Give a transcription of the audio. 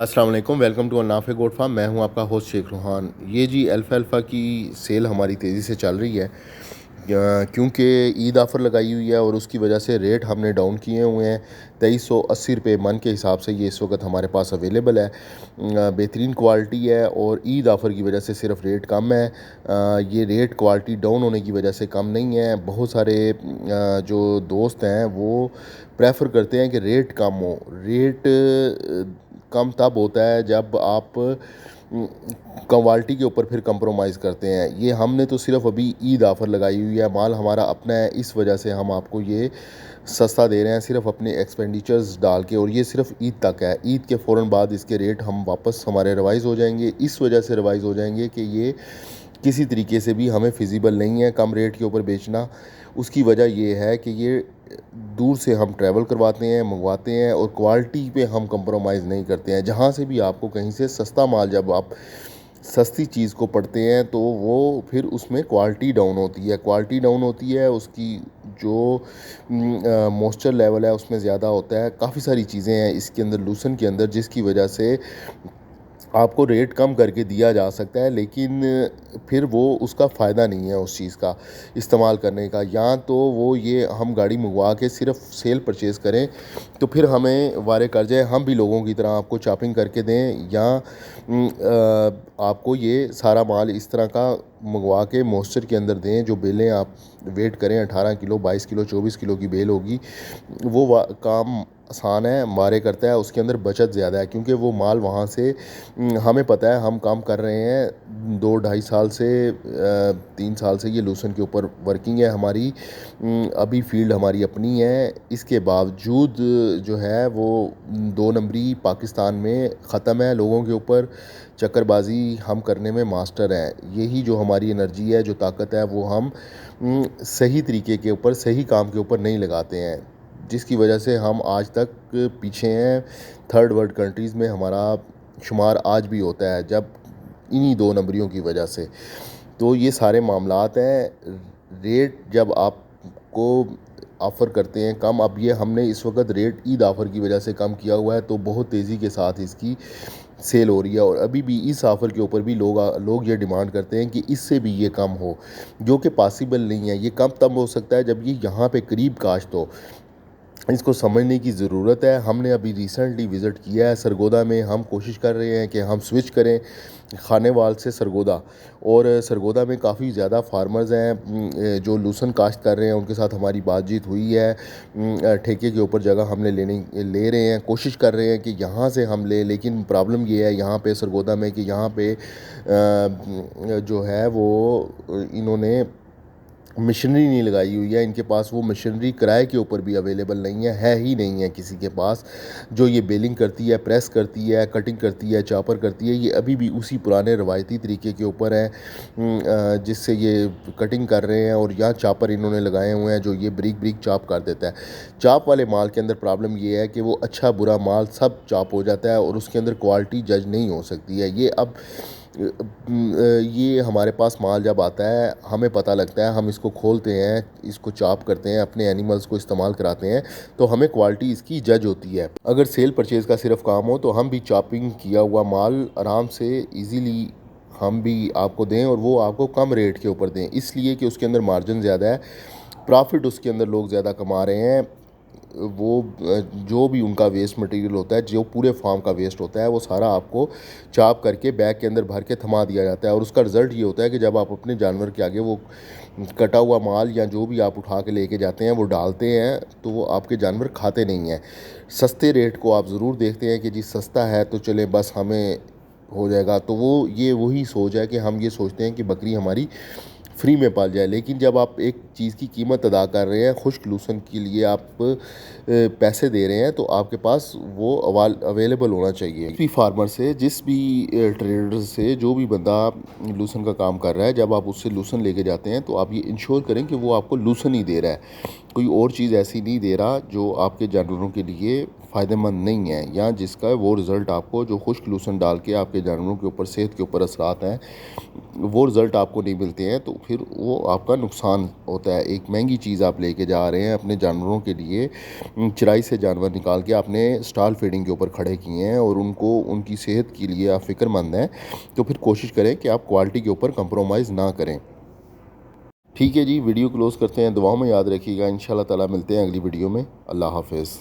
अस्सलाम वालेकुम, welcome to Nafay goat farm. मैं हूं आपका होस्ट शेख रूहान। ये जी अल्फ़ा की सेल हमारी तेज़ी से चल रही है क्योंकि ईद ऑफ़र लगाई हुई है और उसकी वजह से रेट हमने डाउन किए हुए हैं। 2380 रुपये मन के हिसाब से ये इस वक्त हमारे पास अवेलेबल है। बेहतरीन क्वालिटी है और ईद ऑफ़र की वजह से सिर्फ रेट कम है। ये रेट क्वालिटी डाउन होने की वजह से कम नहीं है। बहुत सारे जो दोस्त हैं वो प्रेफर करते हैं कि रेट कम हो। रेट कम तब होता है जब आप क्वालिटी के ऊपर फिर कंप्रोमाइज़ करते हैं। ये हमने तो सिर्फ अभी ईद ऑफ़र लगाई हुई है, माल हमारा अपना है, इस वजह से हम आपको ये सस्ता दे रहे हैं सिर्फ अपने एक्सपेंडिचर्स डाल के। और ये सिर्फ ईद तक है। ईद के फ़ौरन बाद इसके रेट हम वापस हमारे रिवाइज़ हो जाएंगे। इस वजह से रिवाइज़ हो जाएंगे कि ये किसी तरीके से भी हमें फिजिबल नहीं है कम रेट के ऊपर बेचना। उसकी वजह ये है कि ये दूर से हम ट्रैवल करवाते हैं, मंगवाते हैं और क्वालिटी पे हम कंप्रोमाइज़ नहीं करते हैं। जहाँ से भी आपको कहीं से सस्ता माल, जब आप सस्ती चीज़ को पढ़ते हैं तो वो फिर उसमें क्वालिटी डाउन होती है। क्वालिटी डाउन होती है, उसकी जो मॉइस्चर लेवल है उसमें ज़्यादा होता है। काफ़ी सारी चीज़ें हैं इसके अंदर, लूसन के अंदर, जिसकी वजह से आपको रेट कम करके दिया जा सकता है, लेकिन फिर वो उसका फ़ायदा नहीं है उस चीज़ का इस्तेमाल करने का। या तो वो ये हम गाड़ी मंगवा के सिर्फ सेल परचेज़ करें तो फिर हमें वारे कर जाए, हम भी लोगों की तरह आपको चॉपिंग करके दें, या आपको ये सारा माल इस तरह का मंगवा के मॉइस्चर के अंदर दें। जो बेलें आप वेट करें 18 किलो, 22 किलो, 24 किलो की बेल होगी, वो काम आसान है, मारे करता है, उसके अंदर बचत ज़्यादा है क्योंकि वो माल वहाँ से हमें पता है। हम काम कर रहे हैं 2-2.5 साल से, 3 साल से ये लूसन के ऊपर वर्किंग है हमारी। अभी फील्ड हमारी अपनी है, इसके बावजूद जो है वो 2 नंबरी पाकिस्तान में ख़त्म है। लोगों के ऊपर चक्करबाजी हम करने में मास्टर हैं। यही जो हमारी एनर्जी है, जो ताकत है, वो हम सही तरीके के ऊपर, सही काम के ऊपर नहीं लगाते हैं, जिसकी वजह से हम आज तक पीछे हैं। थर्ड वर्ल्ड कंट्रीज़ में हमारा शुमार आज भी होता है, जब इन्हीं 2 नंबरियों की वजह से। तो ये सारे मामलात हैं। रेट जब आपको ऑफ़र करते हैं कम, अब ये हमने इस वक्त रेट ईद ऑफ़र की वजह से कम किया हुआ है, तो बहुत तेज़ी के साथ इसकी सेल हो रही है। और अभी भी इस ऑफ़र के ऊपर भी लोग ये डिमांड करते हैं कि इससे भी ये कम हो, जो कि पॉसिबल नहीं है। ये कम तब हो सकता है जब ये यहाँ पे करीब काश्त हो। इसको समझने की ज़रूरत है। हमने अभी रिसेंटली विज़िट किया है सरगोदा में। हम कोशिश कर रहे हैं कि हम स्विच करें खानेवाल से सरगोदा, और सरगोदा में काफ़ी ज़्यादा फार्मर्स हैं जो लूसन काश्त कर रहे हैं। उनके साथ हमारी बातचीत हुई है। ठेके के ऊपर जगह हमने ले रहे हैं, कोशिश कर रहे हैं कि यहाँ से हम लें, लेकिन प्रॉब्लम ये है यहाँ पे सरगोदा में कि यहाँ पे जो है वो इन्होंने मशीनरी नहीं लगाई हुई है। इनके पास वो मशीनरी किराए के ऊपर भी अवेलेबल नहीं है ही नहीं है किसी के पास, जो ये बेलिंग करती है, प्रेस करती है, कटिंग करती है, चॉपर करती है। ये अभी भी उसी पुराने रवायती तरीके के ऊपर है जिससे ये कटिंग कर रहे हैं। और यहाँ चॉपर इन्होंने लगाए हुए हैं जो ये ब्रिक ब्रिक चॉप कर देता है। चॉप वाले माल के अंदर प्रॉब्लम ये है कि वो अच्छा बुरा माल सब चॉप हो जाता है और उसके अंदर क्वालिटी जज नहीं हो सकती है। ये हमारे पास माल जब आता है हमें पता लगता है, हम इसको खोलते हैं, इसको चॉप करते हैं, अपने एनिमल्स को इस्तेमाल कराते हैं, तो हमें क्वालिटी इसकी जज होती है। अगर सेल परचेज़ का सिर्फ काम हो तो हम भी चॉपिंग किया हुआ माल आराम से इजीली हम भी आपको दें, और वो आपको कम रेट के ऊपर दें, इसलिए कि उसके अंदर मार्जिन ज़्यादा है, प्रॉफिट उसके अंदर लोग ज़्यादा कमा रहे हैं। वो जो भी उनका वेस्ट मटेरियल होता है, जो पूरे फार्म का वेस्ट होता है, वो सारा आपको चॉप करके बैग के अंदर भर के थमा दिया जाता है। और उसका रिज़ल्ट ये होता है कि जब आप अपने जानवर के आगे वो कटा हुआ माल या जो भी आप उठा के लेके जाते हैं वो डालते हैं, तो वो आपके जानवर खाते नहीं हैं। सस्ते रेट को आप ज़रूर देखते हैं कि जी सस्ता है तो चले बस हमें हो जाएगा, तो वो ये वही सोच है कि हम ये सोचते हैं कि बकरी हमारी फ्री में पाल जाए। लेकिन जब आप एक चीज़ की कीमत अदा कर रहे हैं, खुश्क लूसन के लिए आप पैसे दे रहे हैं, तो आपके पास वो अवेलेबल होना चाहिए। जिस भी फार्मर से, जिस भी ट्रेडर से, जो भी बंदा लूसन का काम कर रहा है, जब आप उससे लूसन लेके जाते हैं तो आप ये इंश्योर करें कि वो आपको लूसन ही दे रहा है, कोई और चीज़ ऐसी नहीं दे रहा जो आपके जानवरों के लिए फ़ायदेमंद नहीं है, या जिसका वो रिज़ल्ट आपको, जो खुश्क लूसन डाल के आपके जानवरों के ऊपर, सेहत के ऊपर असरात हैं, وہ رزلٹ آپ کو نہیں ملتے ہیں تو پھر وہ آپ کا نقصان ہوتا ہے. ایک مہنگی چیز آپ لے کے جا رہے ہیں اپنے جانوروں کے لیے, چرائی سے جانور نکال کے آپ نے اسٹال فیڈنگ کے اوپر کھڑے کیے ہیں اور ان کو ان کی صحت کے لیے آپ فکر مند ہیں, تو پھر کوشش کریں کہ آپ کوالٹی کے اوپر کمپرومائز نہ کریں. ٹھیک ہے جی, ویڈیو کلوز کرتے ہیں. دعاؤں میں یاد رکھیے گا. انشاءاللہ تعالی ملتے ہیں اگلی ویڈیو میں. اللہ حافظ.